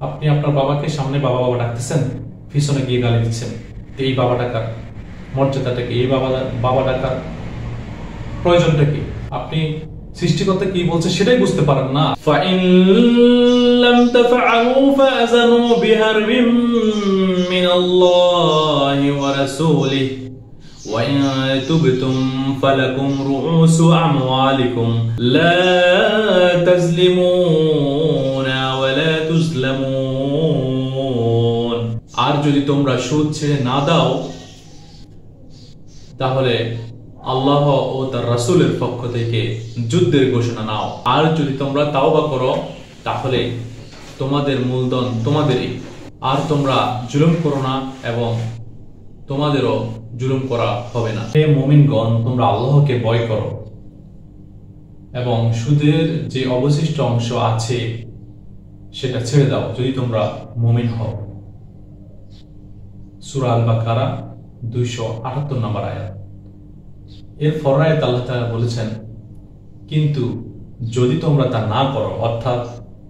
আপনি আপনার বাবাকে সামনে বাবা বাবা ডাকতেছেন, পিছনে গিয়ে গালি দিচ্ছেন। এই বাবা ডাকার মর্যাদাটা কি? এই বাবা ডাকার প্রয়োজনটা কি? আপনি সৃষ্টিকর্তা কি বলছে সেটাই বুঝতে পারেন না। فَإِن لَّمْ تَفْعَلُوا فَأَذَنُوا بِحَرْبٍ مِّنَ اللَّهِ وَرَسُولِهِ وَإِن تُبْتُمْ فَلَكُمْ رُءُوسُ أَمْوَالِكُمْ لَا تَظْلِمُونَ وَلَا تُظْلَمُونَ। আর যদি তোমরা সুদ ছেড়ে না দাও তাহলে আল্লাহ ও তার রাসূলের পক্ষ থেকে যুদ্ধের ঘোষণা নাও। আর যদি তোমরা তাওবা করো তাহলে তোমাদের মূলধন তোমাদেরই। আর তোমরা জুলুম করো না এবং তোমাদেরও জুলুম করা হবে না। হে মুমিনগণ, তোমরা আল্লাহকে ভয় করো এবং সুদের যে অবশিষ্ট অংশ আছে সেটা ছেড়ে দাও যদি তোমরা মুমিন হও। সূরা আল বাকারা 278 নম্বর আয়াত। এর পরের আল্লাহ তাআলা বলেছেন, কিন্তু যদি তোমরা তা না করো, অর্থাৎ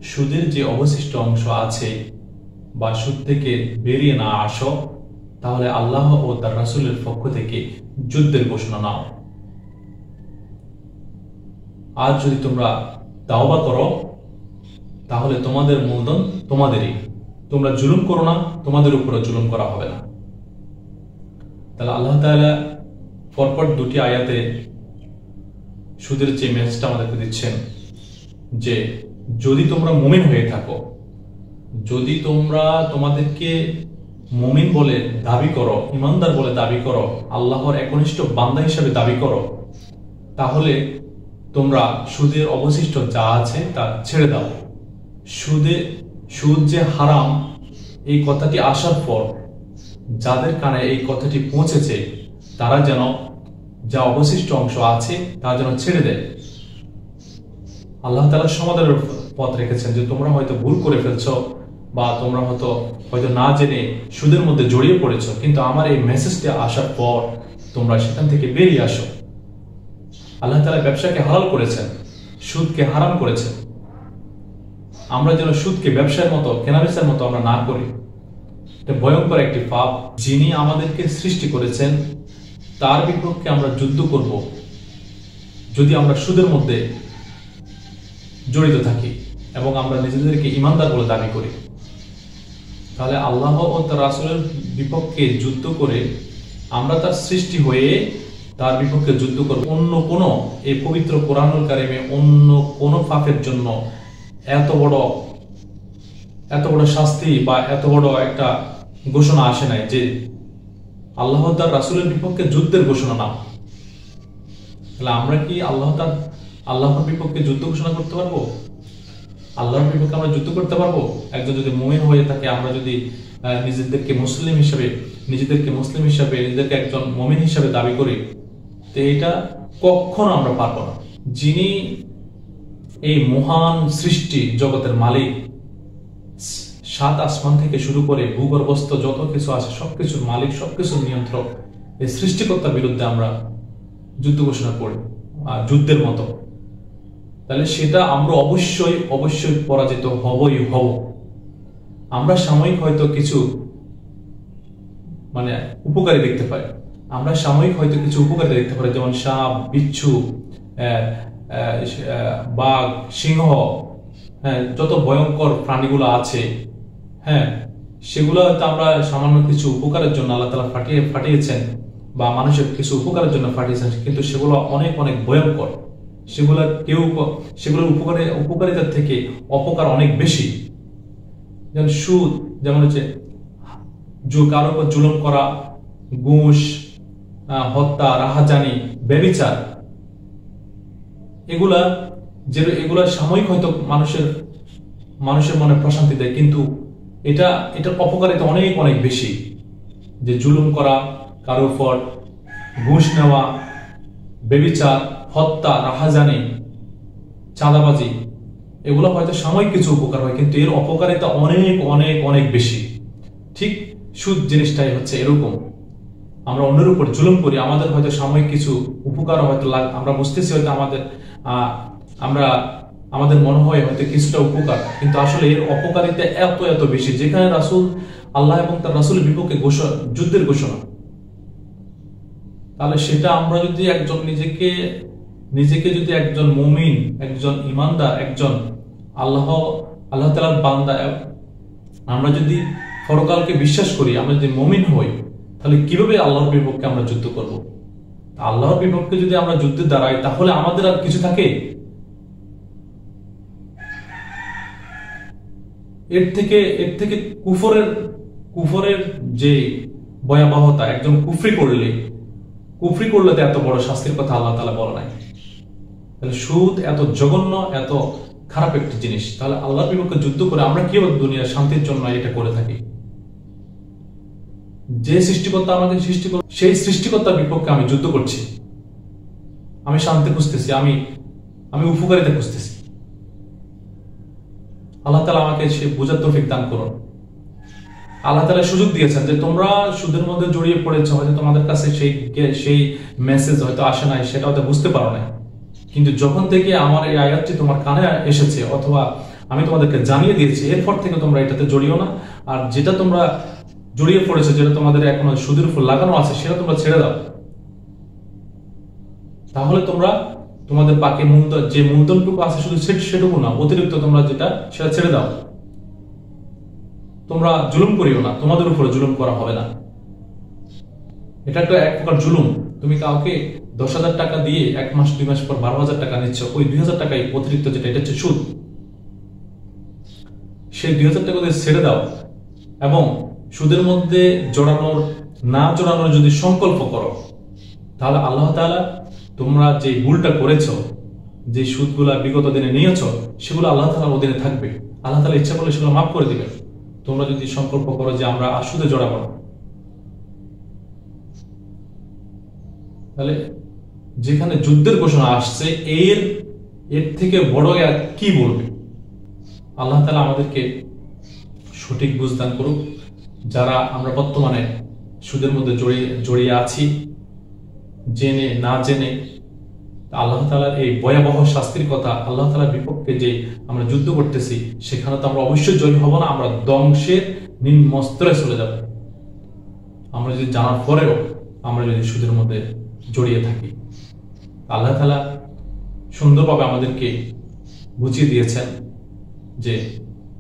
সুদের যে অবশিষ্ট অংশ আছে বা সুদ থেকে বেরিয়ে না আসো, তাহলে আল্লাহ ও তার রাসূলের পক্ষ থেকে যুদ্ধের ঘোষণা নাও। আর যদি তোমরা তাওবা করো তাহলে তোমাদের মূলধন তোমাদেরই। তোমরা জুলুম করো না, তোমাদের উপরে জুলুম করা হবে না। তাহলে আল্লাহ তাআলা পরপর দুটি আয়াতে সুদের যে মেসেজটা আমাদেরকে দিচ্ছেন যে যদি তোমরা মুমিন হয়ে থাকো, যদি তোমরা তোমাদেরকে মুমিন বলে দাবি করো, ইমানদার বলে দাবি করো, আল্লাহর একনিষ্ঠ বান্দা হিসেবে দাবি করো, তাহলে তোমরা সুদের অবশিষ্ট যা আছে তা ছেড়ে দাও। সুদ যে হারাম এই কথাটি আসার পর যাদের কানে এই কথাটি পৌঁছেছে তারা যেন যা অবশিষ্ট অংশ আছে তা যেন ছেড়ে দেয়। আল্লাহ তাআলা সমাধানের পথ রেখেছেন যে তোমরা হয়তো ভুল করে ফেলছো বা তোমরা হয়তো না জেনে সুদের মধ্যে জড়িয়ে পড়েছো, কিন্তু আমার এই মেসেজটি আসার পর তোমরা সেখান থেকে বেরিয়ে আসো। আল্লাহ তাআলা ব্যবসাকে হালাল করেছেন, সুদকে হারাম করেছেন। আমরা যেন সুদকে ব্যবসার মতো, কেনাবেচার মতো আমরা না করি। এটা ভয়ঙ্কর একটি পাপ। যিনি আমাদেরকে সৃষ্টি করেছেন তার বিপক্ষে আমরা যুদ্ধ করব যদি আমরা সুদের মধ্যে জড়িত থাকি এবং আমরা নিজেদেরকে ইমানদার বলে দাবি করি। তাহলে আল্লাহ ও তার রাসূলের বিপক্ষে যুদ্ধ করে আমরা তার সৃষ্টি হয়ে তার বিপক্ষে যুদ্ধ করব। অন্য কোনো এই পবিত্র কোরআনুল কারিমে অন্য কোনো পাপের জন্য এত বড় শাস্তি বা এত বড় একটা ঘোষণা আসে নাই যে আল্লাহ তার রাসূলের বিপক্ষে যুদ্ধের ঘোষণা নাও। তাহলে আমরা কি আল্লাহর বিপক্ষে যুদ্ধ ঘোষণা করতে পারবো? আল্লাহর বিপক্ষে আমরা যুদ্ধ করতে পারবো? একজন যদি মুমিন হয়ে থাকে, আমরা যদি নিজেদেরকে মুসলিম হিসেবে নিজেদেরকে একজন মুমিন হিসেবে দাবি করি, তো এটা কখনো আমরা পারবো না। যিনি এই মহান সৃষ্টি জগতের মালিক, 7 আসমান থেকে শুরু করে ভূগর্ভস্থ যত কিছু আছে সবকিছুর মালিক, সবকিছুর নিয়ন্ত্রক, এই সৃষ্টিকর্তার বিরুদ্ধে আমরা যুদ্ধ ঘোষণা করি যুদ্ধের মতো, তাহলে সেটা আমরা অবশ্যই পরাজিত হবই হব। আমরা সাময়িক হয়তো কিছু উপকারী দেখতে পাই, যেমন সাপ, বিচ্ছু, বাঘ, সিংহ, যত ভয়ঙ্কর প্রাণীগুলো আছে, সেগুলো হয়তো আমরা সামান্য কিছু উপকারের জন্য আল্লাহ তাআলা পাঠিয়েছেন বা মানুষের কিছু উপকারের জন্য পাঠিয়েছেন, কিন্তু সেগুলো অনেক ভয়ঙ্কর। সেগুলোর উপকারিতার থেকে অপকার অনেক বেশি। যেমন সুদ, যেমন হচ্ছে কারোর উপর জুলুম করা, ঘুষ, হত্যা, রাহাজানি, ব্যভিচার, এগুলা সাময়িক হয়তো মানুষের মনে প্রশান্তি দেয়, কিন্তু এটার অপকারিতা অনেক বেশি। যে জুলুম করা, কারোর উপর ঘুষ নেওয়া, ব্যভিচার, হত্যা, রাহাজানি, চাঁদাবাজি, এগুলো হয়তো সাময়িক কিছু উপকার হয়, কিন্তু এর অপকারিতা অনেক বেশি। ঠিক সুদ জিনিসটাই হচ্ছে এরকম। আমরা অন্যের উপর জুলুম করি, আমাদের হয়তো সাময়িক কিছু উপকার হয়তো আমরা বুঝতেছি, হয়তো আমাদের মনে হয় হয়তো কিছুটা উপকার, কিন্তু আসলে এর অপকারিতা এত এত বেশি, যেখানে রাসূল আল্লাহ এবং তার রাসূলের বিপক্ষে যুদ্ধের ঘোষণা। তাহলে সেটা আমরা যদি একজন নিজেকে যদি একজন মুমিন, একজন ইমানদার, একজন আল্লাহ তাআলার বান্দা, আমরা যদি পরকালকে বিশ্বাস করি, আমরা যদি মুমিন হই, তাহলে কিভাবে আল্লাহর বিপক্ষে আমরা যুদ্ধ করব? আল্লাহর বিপক্ষে যদি আমরা যুদ্ধে দাঁড়াই, তাহলে আমাদের আর কিছু থাকে? এর থেকে কুফরের যে ভয়াবহতা, একজন কুফরি করলে তো এত বড় শাস্তির কথা আল্লাহ তাআলা বলে নাই। তাহলে সুদ এত জঘন্য, এত খারাপ একটি জিনিস, তাহলে আল্লাহর বিপক্ষে যুদ্ধ করে আমরা কিভাবে দুনিয়ার শান্তির জন্য এটা করে থাকি? যে সৃষ্টিকর্তা আমাকে সৃষ্টি করে, সেই সৃষ্টিকর্তার বিপক্ষে আমি যুদ্ধ করছি, আমি শান্তি খুঁজতেছি, আমি উপকারিতা খুঁজতেছি। আল্লাহ তাআলা আমাকে সে বোঝার তৌফিক দান করুন। আল্লাহ তাআলা সুযোগ দিয়েছেন যে তোমরা সুদের মধ্যে জড়িয়ে পড়েছ, হয়তো তোমাদের কাছে সেই মেসেজ হয়তো আসে নাই, সেটা হয়তো বুঝতে পারো না, কিন্তু যখন থেকে আমার এই আয়াতটি তোমার কানে এসেছে, অথবা আমি তোমাদেরকে জানিয়ে দিয়েছি, এরপর থেকে তোমরা এটাতে জড়িও না। আর যেটা তোমরা জড়িয়ে পড়েছো, যেটা তোমাদের এখনো সুদের উপর লাগানো আছে, সেটা তোমরা ছেড়ে দাও। তাহলে তোমরা তোমাদের বাকি যে মূলধনটুকু আছে শুধু সেটুকু না, অতিরিক্ত তোমরা সেটা ছেড়ে দাও। তোমরা জুলুম করিও না, তোমাদের উপরে জুলুম করা হবে না। এটা একটা এক প্রকার জুলুম। তুমি কাউকে 10,000 টাকা দিয়ে 1 মাস 2 মাস পর 12,000 টাকা নিচ্ছ, ওই 2,000 টাকাই অতিরিক্ত, যেটা এটা হচ্ছে সুদ। সেই 2,000 টাকা দিয়ে ছেড়ে দাও, এবং সুদের মধ্যে জড়ানোর যদি সংকল্প করো, তাহলে আল্লাহ তাআলা তোমরা যে ভুলটা করেছো, যে সুদগুলা বিগত দিনে নিয়েছো, সেগুলো আল্লাহ তাআলার অধীনে থাকবে। আল্লাহ তাআলা ইচ্ছা করলে সেগুলো মাফ করে দিবেন, তোমরা যদি সংকল্প করো যে আমরা আর সুদে জড়াবো না। তাহলে যেখানে যুদ্ধের ঘোষণা আসছে, এর থেকে বড় আর কি বলবে? আল্লাহ তাআলা আমাদেরকে সঠিক বুঝ দান করুক। যারা আমরা বর্তমানে সুদের মধ্যে জড়িয়ে আছি, জেনে না জেনে, আল্লাহ তাআলার এই ভয়াবহ শাস্তির কথা, আল্লাহ তাআলার বিপক্ষে যে আমরা যুদ্ধ করতেছি, সেখানে তো আমরা অবশ্যই জয়ী হব না, আমরা ধ্বংসের নিম্নস্তরে চলে যাব। আমরা যদি জানার পরেও আমরা যদি সুদের মধ্যে জড়িয়ে থাকি, আল্লাহ তাআলা সুন্দরভাবে আমাদেরকে বুঝিয়ে দিয়েছেন যে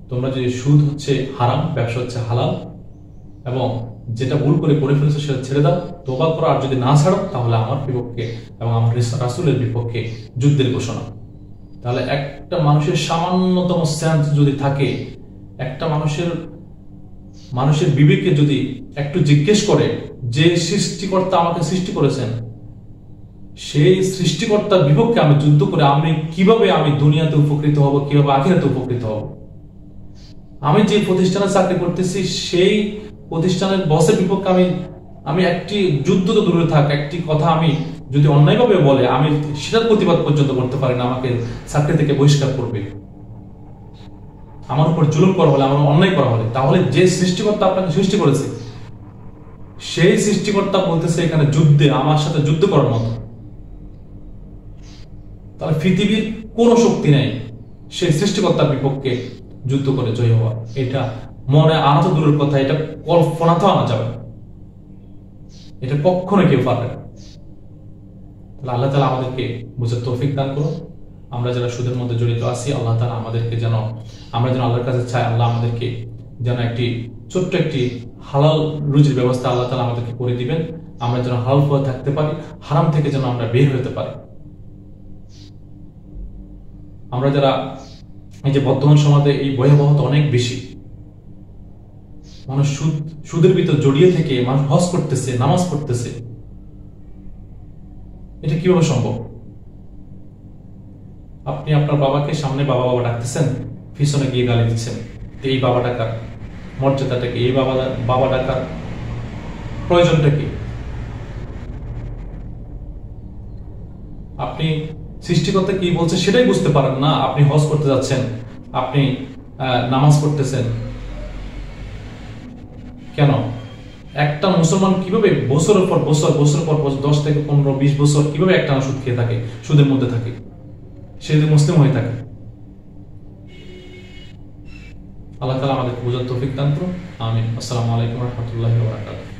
তোমরা যদি সুদ হচ্ছে হারাম, ব্যবসা হচ্ছে হালাল, এবং যেটা ভুল করে ফেলেছো সেটা ছেড়ে দাও, তওবা করো। আর যদি না ছাড়ো, তাহলে আমার বিপক্ষে এবং আমার রাসূলের বিপক্ষে যুদ্ধের ঘোষণা। তাহলে একটা মানুষের সামান্যতম সেন্স যদি থাকে, একটা মানুষের বিবেকে যদি একটু জিজ্ঞেস করে যে সৃষ্টিকর্তা আমাকে সৃষ্টি করেছেন, সেই সৃষ্টিকর্তার বিপক্ষে আমি যুদ্ধ করে কিভাবে আমি দুনিয়াতে উপকৃত হব, কিভাবে আখিরাতে উপকৃত হব? আমি যে প্রতিষ্ঠানে চাকরি করতেছি, সেই প্রতিষ্ঠানের বসের বিপক্ষে আমি একটি যুদ্ধ তো দূরে থাক, একটি কথা আমি যদি অন্যায়ভাবে বলে, আমি সেটার প্রতিবাদ পর্যন্ত করতে পারি না, আমাকে চাকরি থেকে বহিষ্কার করবে, আমার উপর জুলুম করা হলে, আমার অন্যায় করা হলে। তাহলে যে সৃষ্টিকর্তা আপনাকে সৃষ্টি করেছে, সেই সৃষ্টিকর্তা বলতেছে এখানে যুদ্ধে আমার সাথে যুদ্ধ করার মতো। তাহলে পৃথিবীর কোনো শক্তি নেই সেই সৃষ্টিকর্তার বিপক্ষে যুদ্ধ করে জয় হওয়া। এটা মনে আনা তো দূরের কথা, এটা কল্পনা তো আনা যাবে না, এটা কখনো কেউ পারবে না। তাহলে আল্লাহ তাআলা আমাদেরকে বুঝার তৌফিক দান করুন। আমরা যারা সুদের মধ্যে জড়িত আছি, আল্লাহ তাআলা আমাদেরকে আমরা যেন আল্লাহর কাছে চাই, আল্লাহ আমাদেরকে যেন ছোট্ট একটি হালাল রুজির ব্যবস্থা আল্লাহ তাআলা আমাদেরকে করে দিবেন। আমরা যেন হালাল পথে থাকতে পারি, হারাম থেকে যেন আমরা বের হতে পারি। আমরা যারা এই যে বর্তমান সমাজে এই ভয়াবহতা অনেক বেশি, মানুষ সুদের ভিতর জড়িয়ে থেকে মানুষ হজ করতেছে, নামাজ পড়তেছে, এটা কিভাবে সম্ভব? আপনি আপনার বাবাকে সামনে বাবা বাবা ডাকতেছেন, পিছনে গিয়ে গালি দিচ্ছেন। এই বাবা ডাকার মর্যাদাটা কি? এই বাবা ডাকার প্রয়োজনটা কি? আপনি সৃষ্টিকর্তা কি বলছে সেটাই বুঝতে পারেন না, আপনি হজ করতে যাচ্ছেন, আপনি নামাজ পড়তেছেন। কেন? একটা মুসলমান কিভাবে বছরের পর বছর 10 থেকে 15 20 বছর কিভাবে একটা সুদ খেয়ে থাকে, সুদের মধ্যে থাকে, সে যদি মুসলিম হয়ে থাকে? আল্লাহ তাআলা আমাদেরকে বোঝার তৌফিক দান করুন। আমিন। আসসালামু আলাইকুম ওয়া রাহমাতুল্লাহি ওয়া বারাকাতুহু।